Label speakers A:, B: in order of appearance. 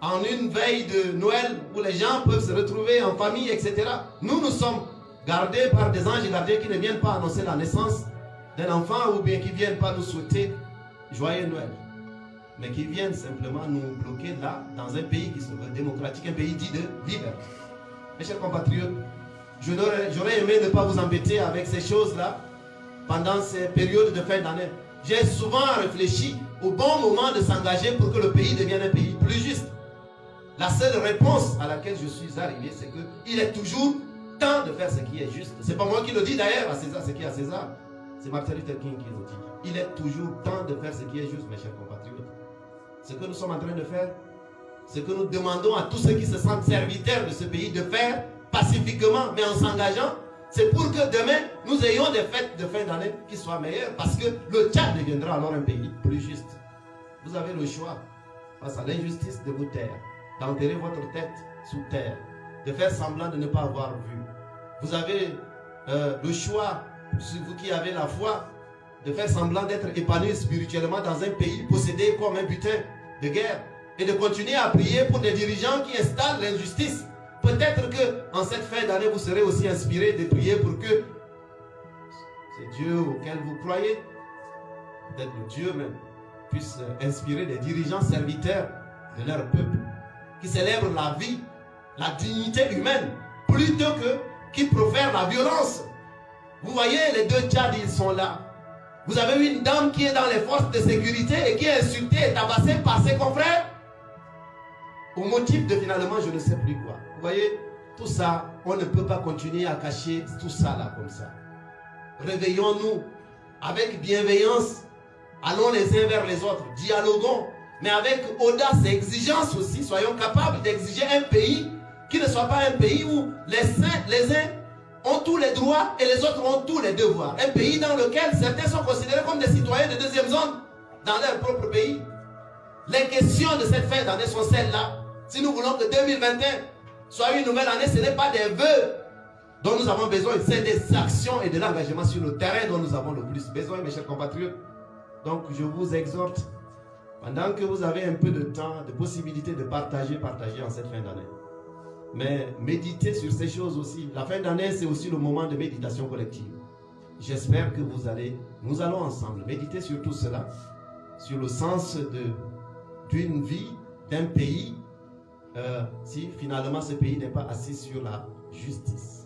A: en une veille de Noël où les gens peuvent se retrouver en famille, etc. Nous sommes gardés par des anges gardiens qui ne viennent pas annoncer la naissance d'un enfant ou bien qui ne viennent pas nous souhaiter joyeux Noël, mais qui viennent simplement nous bloquer là, dans un pays qui se veut démocratique, un pays dit de liberté. Mes chers compatriotes, j'aurais aimé ne pas vous embêter avec ces choses-là pendant ces périodes de fin d'année. J'ai souvent réfléchi au bon moment de s'engager pour que le pays devienne un pays plus juste. La seule réponse à laquelle je suis arrivé, c'est qu'il est toujours temps de faire ce qui est juste. C'est pas moi qui le dis d'ailleurs, à César ce qui est à César. C'est Martin Luther King qui le dit. Il est toujours temps de faire ce qui est juste, mes chers compatriotes. Ce que nous sommes en train de faire, ce que nous demandons à tous ceux qui se sentent serviteurs de ce pays de faire pacifiquement, mais en s'engageant, c'est pour que demain, nous ayons des fêtes de fin d'année qui soient meilleures, parce que le Tchad deviendra alors un pays plus juste. Vous avez le choix, face à l'injustice, de vous taire, d'enterrer votre tête sous terre, de faire semblant de ne pas avoir vu. Vous avez le choix, vous qui avez la foi, de faire semblant d'être épanoui spirituellement dans un pays possédé comme un butin de guerre, et de continuer à prier pour des dirigeants qui installent l'injustice. Peut-être qu'en cette fin d'année, vous serez aussi inspiré de prier pour que ce Dieu auquel vous croyez, peut-être le Dieu même, puisse inspirer des dirigeants serviteurs de leur peuple, qui célèbrent la vie, la dignité humaine, plutôt que qui profèrent la violence. Vous voyez, les deux Tchads, ils sont là. Vous avez une dame qui est dans les forces de sécurité et qui est insultée et tabassée par ses confrères au motif de finalement je ne sais plus quoi. Vous voyez, tout ça, on ne peut pas continuer à cacher tout ça là comme ça. Réveillons-nous avec bienveillance, allons les uns vers les autres, dialoguons, mais avec audace et exigence aussi, soyons capables d'exiger un pays qui ne soit pas un pays où les uns ont tous les droits et les autres ont tous les devoirs. Un pays dans lequel certains sont considérés comme des citoyens de deuxième zone dans leur propre pays. Les questions de cette fin d'année sont celles-là. Si nous voulons que 2021 soit une nouvelle année, ce n'est pas des vœux dont nous avons besoin, c'est des actions et de l'engagement sur le terrain dont nous avons le plus besoin, mes chers compatriotes. Donc je vous exhorte, pendant que vous avez un peu de temps, de possibilité de partager en cette fin d'année. Mais méditez sur ces choses aussi. La fin d'année, c'est aussi le moment de méditation collective. J'espère que nous allons ensemble méditer sur tout cela, sur le sens d'une vie, d'un pays, si finalement ce pays n'est pas assis sur la justice.